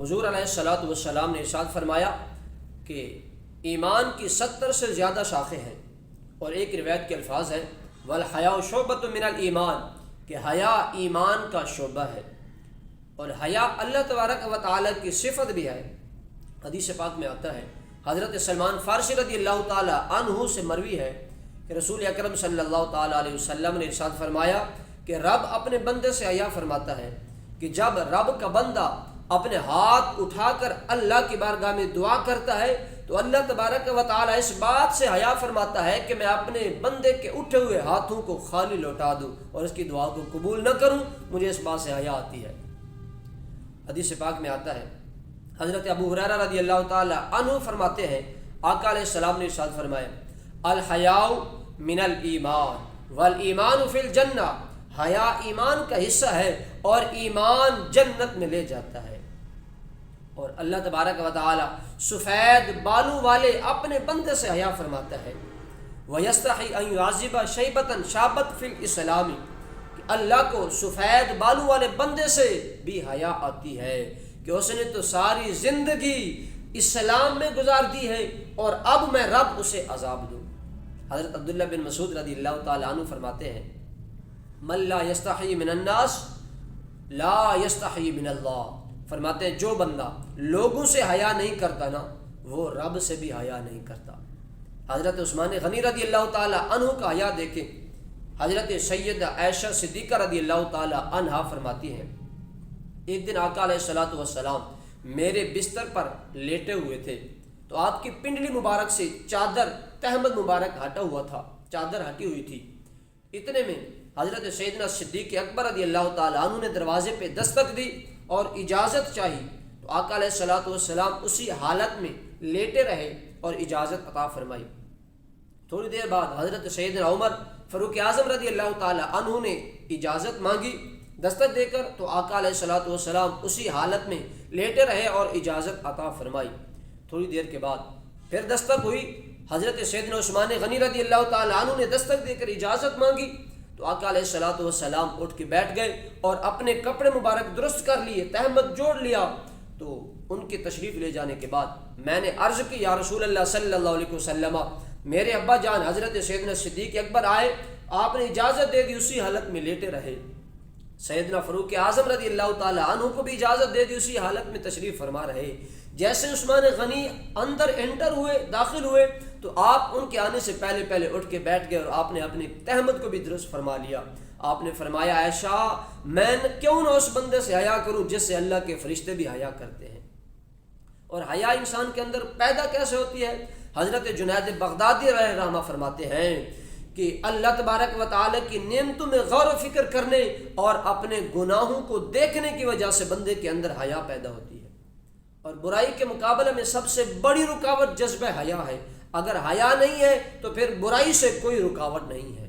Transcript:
حضور علیہ الصلوۃ والسلام نے ارشاد فرمایا کہ ایمان کی 70 سے زیادہ شاخیں ہیں، اور ایک روایت کے الفاظ ہیں والحیاء شعبۃ من الایمان، کہ حیا ایمان کا شعبہ ہے، اور حیا اللہ تبارک و تعالیٰ کی صفت بھی ہے۔ حدیث پاک میں آتا ہے، حضرت سلمان فارسی رضی اللہ تعالی عنہ سے مروی ہے کہ رسول اکرم صلی اللہ تعالی علیہ وسلم نے ارشاد فرمایا کہ رب اپنے بندے سے حیا فرماتا ہے کہ جب رب کا بندہ اپنے ہاتھ اٹھا کر اللہ کی بارگاہ میں دعا کرتا ہے تو اللہ تبارک و تعالی اس بات سے حیا فرماتا ہے کہ میں اپنے بندے کے اٹھے ہوئے ہاتھوں کو خالی لوٹا دوں اور اس کی دعا کو قبول نہ کروں، مجھے اس بات سے حیا آتی ہے۔ حدیث پاک میں آتا ہے، حضرت ابو ہریرہ رضی اللہ تعالی عنہ فرماتے ہیں، آقا علیہ السلام نے ارشاد فرمایا الحیاء من الایمان والایمان فی الجنہ، حیا ایمان کا حصہ ہے اور ایمان جنت میں لے جاتا ہے۔ اور اللہ تبارک و تعالی سفید بالوں والے اپنے بندے سے حیا فرماتا ہے، وَيَسْتَحِي أَن يُعَذِّبَ شَيْبَةً شَابَتْ فِي الْإِسْلَامِ، کہ اللہ کو سفید بالوں والے بندے سے بھی حیا آتی ہے کہ اس نے تو ساری زندگی اسلام میں گزار دی ہے اور اب میں رب اسے عذاب دوں۔ حضرت عبداللہ بن مسعود رضی اللہ تعالی عنہ فرماتے ہیں من لا یستحی من الناس لا یستحی من اللہ، فرماتے ہیں جو بندہ لوگوں سے حیا نہیں کرتا نا، وہ رب سے بھی حیا نہیں کرتا۔ حضرت عثمان غنی رضی اللہ تعالی عنہ کا حیا دیکھیں، حضرت سیدہ عائشہ صدیقہ رضی اللہ تعالی عنہا فرماتی ہیں ایک دن آقا علیہ الصلوۃ والسلام میرے بستر پر لیٹے ہوئے تھے تو آپ کی پنڈلی مبارک سے چادر تہمد مبارک ہٹا ہوا تھا، چادر ہٹی ہوئی تھی۔ اتنے میں حضرت سیدنا صدیق اکبر رضی اللہ تعالی عنہ نے دروازے پہ دستک دی اور اجازت چاہی تو آقا علیہ الصلوۃ والسلام اسی حالت میں لیٹے رہے اور اجازت عطا فرمائی۔ تھوڑی دیر بعد حضرت سیدنا عمر فاروق اعظم رضی اللہ تعالی عنہ نے اجازت مانگی دستک دے کر تو آقا علیہ الصلوۃ والسلام اسی حالت میں لیٹے رہے اور اجازت عطا فرمائی۔ تھوڑی دیر کے بعد پھر دستک ہوئی، حضرت سیدنا عثمان غنی رضی اللہ تعالی عنہ نے دستک دے کر اجازت مانگی تو آقا علیہ الصلوۃ والسلام اٹھ کے بیٹھ گئے اور اپنے کپڑے مبارک درست کر لیے، تہمت جوڑ لیا۔ تو ان کے تشریف لے جانے کے بعد میں نے عرض کی یا رسول اللہ صلی اللہ علیہ وسلم، میرے ابا جان حضرت سیدنا صدیق اکبر آئے، آپ نے اجازت دے دی، اسی حالت میں لیٹے رہے۔ سیدنا فاروق اعظم رضی اللہ تعالی عنہ کو بھی اجازت دے دی، اسی حالت میں تشریف فرما رہے۔ جیسے عثمان غنی اندر انٹر ہوئے، داخل ہوئے تو آپ ان کے آنے سے پہلے اٹھ کے بیٹھ گئے اور آپ نے اپنی تہمت کو بھی درست فرما لیا۔ آپ نے فرمایا عائشہ میں کیوں نہ اس بندے سے حیا کروں جس سے اللہ کے فرشتے بھی حیا کرتے ہیں۔ اور حیا انسان کے اندر پیدا کیسے ہوتی ہے؟ حضرت جنید بغدادی رحمہ فرماتے ہیں کہ اللہ تبارک و تعالیٰ کی نعمتوں میں غور و فکر کرنے اور اپنے گناہوں کو دیکھنے کی وجہ سے بندے کے اندر حیا پیدا ہوتی ہے، اور برائی کے مقابلے میں سب سے بڑی رکاوٹ جذبہ حیا ہے۔ اگر حیا نہیں ہے تو پھر برائی سے کوئی رکاوٹ نہیں ہے۔